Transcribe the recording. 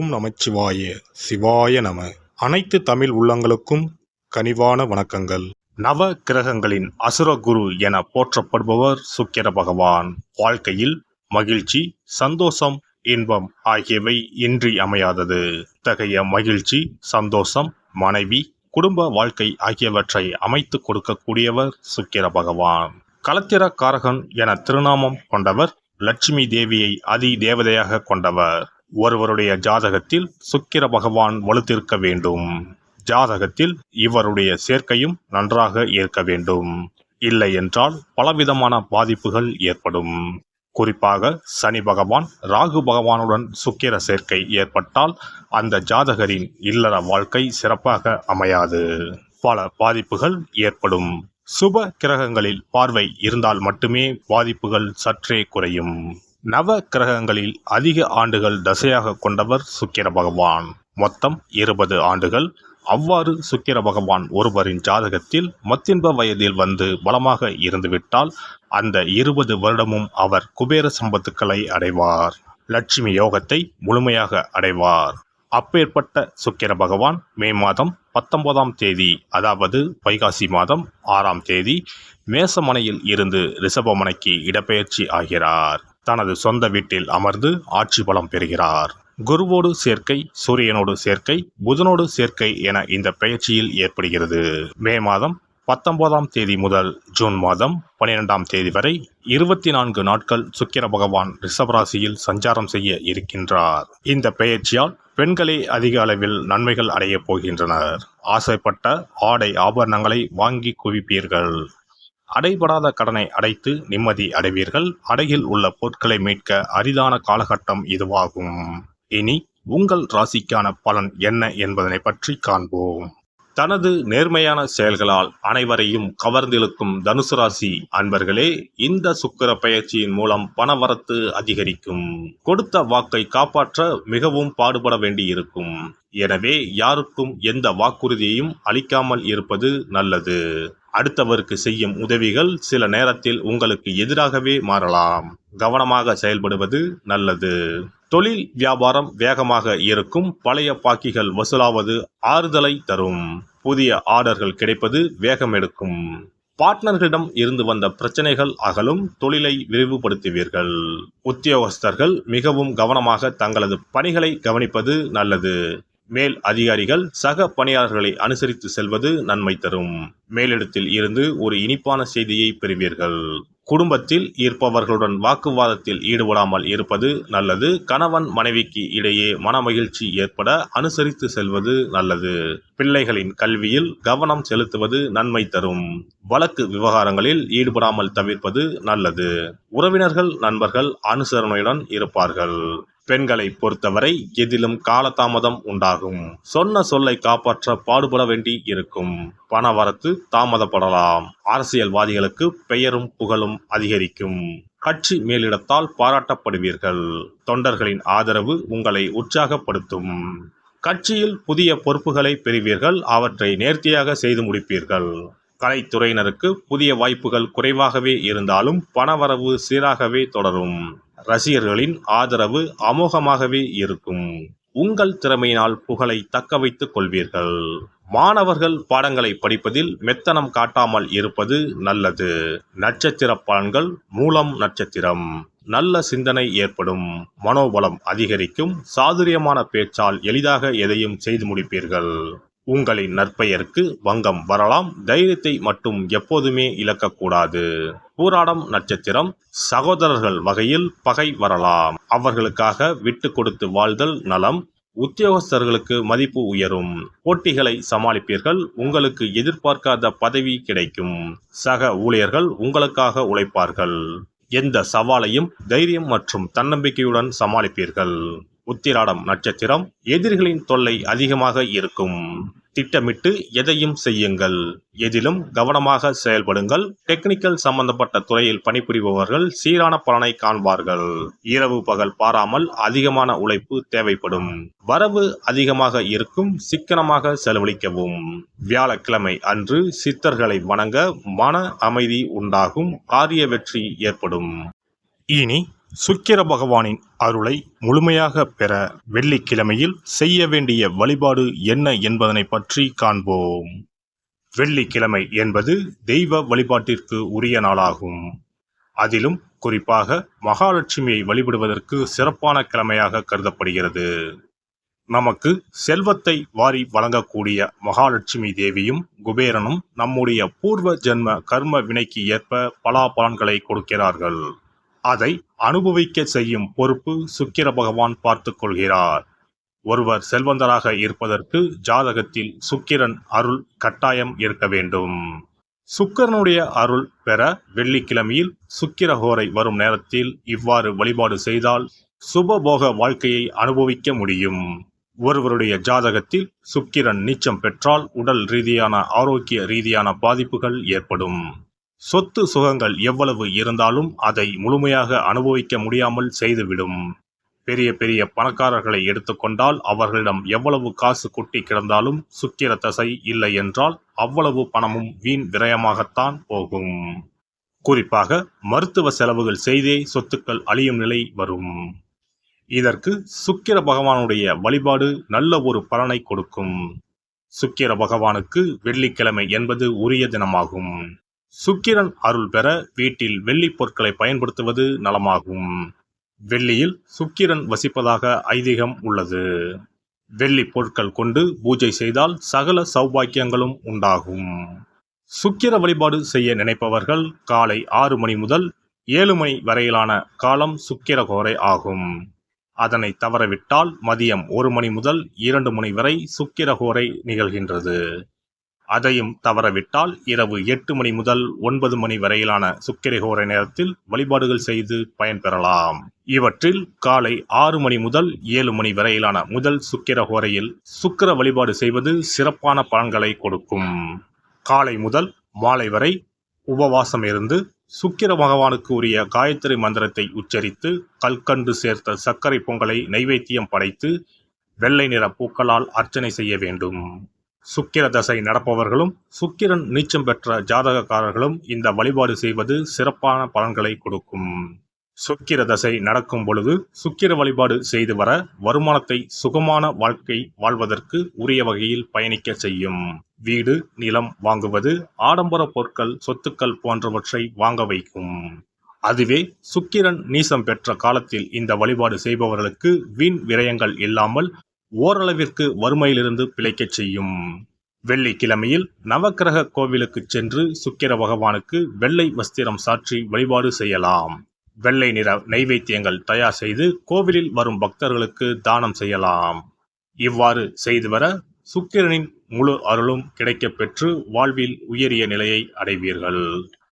ஓம் நமச்சிவாய சிவாய நம. அனைத்து தமிழ் உள்ளங்களுக்கும் கனிவான வணக்கங்கள். நவ கிரகங்களின் அசுர குரு என போற்றப்படுபவர் சுக்கிர பகவான். வாழ்க்கையில் மகிழ்ச்சி, சந்தோஷம், இன்பம் ஆகியவை இன்றி அமையாதது. இத்தகைய மகிழ்ச்சி, சந்தோஷம், மனைவி, குடும்ப வாழ்க்கை ஆகியவற்றை அமைத்து கொடுக்கக்கூடியவர் சுக்கிர பகவான். களத்திர காரகன் என திருநாமம் கொண்டவர். லட்சுமி தேவியை அதி தேவதையாக கொண்டவர். ஒருவருடைய ஜாதகத்தில் சுக்கிர பகவான் வலுத்திருக்க வேண்டும். ஜாதகத்தில் இவருடைய சேர்க்கையும் நன்றாக இருக்க வேண்டும். இல்லை என்றால் பலவிதமான பாதிப்புகள் ஏற்படும். குறிப்பாக சனி பகவான், ராகு பகவானுடன் சுக்கிர சேர்க்கை ஏற்பட்டால் அந்த ஜாதகரின் இல்லற வாழ்க்கை சிறப்பாக அமையாது. பல பாதிப்புகள் ஏற்படும். சுப கிரகங்களில் பார்வை இருந்தால் மட்டுமே பாதிப்புகள் சற்றே குறையும். நவ கிரகங்களில் அதிக ஆண்டுகள் தசையாக கொண்டவர் சுக்கிர பகவான். மொத்தம் 20 ஆண்டுகள். அவ்வாறு சுக்கிர பகவான் ஒருவரின் ஜாதகத்தில் மத்தின்ப வயதில் வந்து பலமாக இருந்துவிட்டால் அந்த 20 வருடமும் அவர் குபேர சம்பத்துக்களை அடைவார். லட்சுமி யோகத்தை முழுமையாக அடைவார். அப்பேற்பட்ட சுக்கிர பகவான் மே மாதம் 19ஆம் தேதி, அதாவது வைகாசி மாதம் 6ஆம் தேதி மேசமனையில் இருந்து ரிஷபமனைக்கு இடப்பெயர்ச்சி ஆகிறார். தனது சொந்த வீட்டில் அமர்ந்து ஆட்சி பலம் பெறுகிறார். குருவோடு சேர்க்கை, சூரியனோடு சேர்க்கை, புதனோடு சேர்க்கை என இந்த பெயர்ச்சியில் ஏற்படுகிறது. மே மாதம் 19ஆம் தேதி முதல் ஜூன் மாதம் 12ஆம் தேதி வரை 24 நாட்கள் சுக்கிர பகவான் ரிஷபராசியில் சஞ்சாரம் செய்ய இருக்கின்றார். இந்த பெயர்ச்சியால் பெண்களே அதிக அளவில் நன்மைகள் அடைய போகின்றனர். ஆசைப்பட்ட ஆடை ஆபரணங்களை வாங்கி குவிப்பீர்கள். அடைபடாத கடனை அடைத்து நிம்மதி அடைவீர்கள். அடையில் உள்ள பொருட்களை மீட்க அரிதான காலகட்டம் இதுவாகும். இனி உங்கள் ராசிக்கான பலன் என்ன என்பதனை பற்றி காண்போம். தனது நேர்மையான செயல்களால் அனைவரையும் கவர்ந்திழுக்கும் தனுசு ராசி அன்பர்களே, இந்த சுக்கிர பெயர்ச்சியின் மூலம் பணவரத்து அதிகரிக்கும். கொடுத்த வாக்கை காப்பாற்ற மிகவும் பாடுபட வேண்டியிருக்கும். எனவே யாருக்கும் எந்த வாக்குறுதியையும் அளிக்காமல் இருப்பது நல்லது. அடுத்தவருக்கு செய்யும் உதவிகள் சில நேரத்தில் உங்களுக்கு எதிராகவே மாறலாம். கவனமாக செயல்படுவது நல்லது. தொழில் வியாபாரம் வேகமாக இருக்கும். பழைய பாக்கிகள் வசூலாவது ஆறுதலை தரும். புதிய ஆர்டர்கள் கிடைப்பது வேகம் எடுக்கும். பார்ட்னர்களிடம் இருந்து வந்த பிரச்சனைகள் அகலும். தொழிலை விரிவுபடுத்துவீர்கள். உத்தியோகஸ்தர்கள் மிகவும் கவனமாக தங்களது பணிகளை கவனிப்பது நல்லது. மேல் அதிகாரிகள் சக பணியாளர்களை அனுசரித்து செல்வது நன்மை தரும். மேலிடத்தில் இருந்து ஒரு இனிப்பான செய்தியை பெறுவீர்கள். குடும்பத்தில் இருப்பவர்களுடன் வாக்குவாதத்தில் ஈடுபடாமல் இருப்பது நல்லது. கணவன் மனைவிக்கு இடையே மனமகிழ்ச்சி ஏற்பட அனுசரித்து செல்வது நல்லது. பிள்ளைகளின் கல்வியில் கவனம் செலுத்துவது நன்மை தரும். வழக்கு விவகாரங்களில் ஈடுபடாமல் தவிர்ப்பது நல்லது. உறவினர்கள், நண்பர்கள் அனுசரணையுடன் இருப்பார்கள். பெண்களை பொறுத்தவரை எதிலும் காலதாமதம் உண்டாகும். சொன்ன சொல்லை காப்பாற்ற பாடுபட வேண்டி இருக்கும். பணவரத்து தாமதப்படலாம். அரசியல்வாதிகளுக்கு பெயரும் புகழும் அதிகரிக்கும். கட்சி மேலிடத்தால் பாராட்டப்படுவீர்கள். தொண்டர்களின் ஆதரவு உங்களை உற்சாகப்படுத்தும். கட்சியில் புதிய பொறுப்புகளை பெறுவீர்கள். அவற்றை நேர்த்தியாக செய்து முடிப்பீர்கள். கலைத்துறையினருக்கு புதிய வாய்ப்புகள் குறைவாகவே இருந்தாலும் பணவரவு சீராகவே தொடரும். ரசிகர்களின் ஆதரவு அமோகமாகவே இருக்கும். உங்கள் திறமையினால் புகழை தக்க வைத்துக் கொள்வீர்கள். மாணவர்கள் பாடங்களை படிப்பதில் மெத்தனம் காட்டாமல் இருப்பது நல்லது. நட்சத்திர பலன்கள். மூலம் நட்சத்திரம். நல்ல சிந்தனை ஏற்படும். மனோபலம் அதிகரிக்கும். சாதுரியமான பேச்சால் எளிதாக எதையும் செய்து முடிப்பீர்கள். உங்களின் நற்பெயருக்கு வங்கம் வரலாம். தைரியத்தை மட்டும் எப்போதுமே இழக்கக்கூடாது. பூராடம் நட்சத்திரம். சகோதரர்கள் வகையில் பகை வரலாம். அவர்களுக்காக விட்டு கொடுத்து வாழ்தல் நலம். உத்தியோகஸ்தர்களுக்கு மதிப்பு உயரும். போட்டிகளை சமாளிப்பீர்கள். உங்களுக்கு எதிர்பார்க்காத பதவி கிடைக்கும். சக ஊழியர்கள் உங்களுக்காக உழைப்பார்கள். எந்த சவாலையும் தைரியம் மற்றும் தன்னம்பிக்கையுடன் சமாளிப்பீர்கள். உத்திராடம் நட்சத்திரம். எதிரிகளின் தொல்லை அதிகமாக இருக்கும். திட்டமிட்டு எதையும் செய்யுங்கள். எதிலும் கவனமாக செயல்படுங்கள். டெக்னிக்கல் சம்பந்தப்பட்ட துறையில் பணிபுரிபவர்கள் சீரான பலனை காண்பார்கள். இரவு பகல் பாராமல் அதிகமான உழைப்பு தேவைப்படும். வரவு அதிகமாக இருக்கும். சிக்கனமாக செலவழிக்கவும். வியாழக்கிழமை அன்று சித்தர்களை வணங்க மன அமைதி உண்டாகும். காரிய வெற்றி ஏற்படும். இனி சுக்கிர பகவானின் அருளை முழுமையாக பெற வெள்ளிக்கிழமையில் செய்ய வேண்டிய வழிபாடு என்ன என்பதனை பற்றி காண்போம். வெள்ளிக்கிழமை என்பது தெய்வ வழிபாட்டிற்கு உரிய நாளாகும். அதிலும் குறிப்பாக மகாலட்சுமியை வழிபடுவதற்கு சிறப்பான கிழமையாக கருதப்படுகிறது. நமக்கு செல்வத்தை வாரி வழங்கக்கூடிய மகாலட்சுமி தேவியும் குபேரனும் நம்முடைய பூர்வ ஜென்ம கர்ம வினைக்கு ஏற்ப பலாபலன்களை கொடுக்கிறார்கள். அதை அனுபவிக்க செய்யும் பொறுப்பு சுக்கிர பகவான் பார்த்து கொள்கிறார். ஒருவர் செல்வந்தராக இருப்பதற்கு ஜாதகத்தில் சுக்கிரன் அருள் கட்டாயம் இருக்க வேண்டும். சுக்கிரனுடைய அருள் பெற வெள்ளிக்கிழமையில் சுக்கிரஹோரை வரும் நேரத்தில் இவ்வாறு வழிபாடு செய்தால் சுபபோக வாழ்க்கையை அனுபவிக்க முடியும். ஒருவருடைய ஜாதகத்தில் சுக்கிரன் நீச்சம் பெற்றால் உடல் ரீதியான ஆரோக்கிய ரீதியான பாதிப்புகள் ஏற்படும். சொத்து சுகங்கள் எவ்வளவு இருந்தாலும் அதை முழுமையாக அனுபவிக்க முடியாமல் செய்துவிடும். பெரிய பெரிய பணக்காரர்களை எடுத்துக்கொண்டால் அவர்களிடம் எவ்வளவு காசு கொட்டி கிடந்தாலும் சுக்கிர தசை இல்லை என்றால் அவ்வளவு பணமும் வீண் விரயமாகத்தான் போகும். குறிப்பாக மருத்துவ செலவுகள் செய்தே சொத்துக்கள் அழியும் நிலை வரும். இதற்கு சுக்கிர பகவானுடைய வழிபாடு நல்ல ஒரு பலனை கொடுக்கும். சுக்கிர பகவானுக்கு வெள்ளிக்கிழமை என்பது உரிய தினமாகும். சுக்கிரன் அருள் பெற வீட்டில் வெள்ளி பொருட்களை பயன்படுத்துவது நலமாகும். வெள்ளியில் சுக்கிரன் வசிப்பதாக ஐதீகம் உள்ளது. வெள்ளி பொருட்கள் கொண்டு பூஜை செய்தால் சகல சௌபாக்கியங்களும் உண்டாகும். சுக்கிர வழிபாடு செய்ய நினைப்பவர்கள் காலை 6 மணி முதல் 7 மணி வரையிலான காலம் சுக்கிரஹோரை ஆகும். அதனை தவறவிட்டால் மதியம் 1 மணி முதல் 2 மணி வரை சுக்கிரஹோரை நிகழ்கின்றது. அதையும் தவறவிட்டால் இரவு 8 மணி முதல் 9 மணி வரையிலான சுக்கிரஹோரை நேரத்தில் வழிபாடுகள் செய்து பயன்பெறலாம். இவற்றில் காலை 6 மணி முதல் 7 மணி வரையிலான முதல் சுக்கிரஹோரையில் சுக்கிர வழிபாடு செய்வது சிறப்பான பலன்களை கொடுக்கும். காலை முதல் மாலை வரை உபவாசம் இருந்து சுக்கிர பகவானுக்கு உரிய காயத்ரி மந்திரத்தை உச்சரித்து கல்கண்டு சேர்த்த சர்க்கரை பொங்கலை நைவேத்தியம் படைத்து வெள்ளை நிற பூக்களால் அர்ச்சனை செய்ய வேண்டும். சுக்கிர தசை நடப்பவர்களும் சுக்கிரன் நீச்சம் பெற்ற ஜாதகக்காரர்களும் இந்த வழிபாடு செய்வது சிறப்பான பலன்களை கொடுக்கும். சுக்கிர தசை நடக்கும் பொழுது சுக்கிர வழிபாடு செய்து வர வருமானத்தை சுகமான வாழ்க்கை வாழ்வதற்கு உரிய வகையில் பயணிக்க செய்யும். வீடு நிலம் வாங்குவது, ஆடம்பர பொருட்கள் சொத்துக்கள் போன்றவற்றை வாங்க வைக்கும். அதுவே சுக்கிரன் நீசம் பெற்ற காலத்தில் இந்த வழிபாடு செய்பவர்களுக்கு வீண் விரயங்கள் இல்லாமல் ஓரளவிற்கு வறுமையிலிருந்து பிழைக்கச் செய்யும். வெள்ளிக்கிழமையில் நவக்கிரக கோவிலுக்கு சென்று சுக்கிர பகவானுக்கு வெள்ளை வஸ்திரம் சாற்றி வழிபாடு செய்யலாம். வெள்ளை நிற நைவேத்தியங்கள் தயார் செய்து கோவிலில் வரும் பக்தர்களுக்கு தானம் செய்யலாம். இவ்வாறு செய்து வர சுக்கிரனின் முழு அருளும் கிடைக்கப் பெற்று வாழ்வில் உயரிய நிலையை அடைவீர்கள்.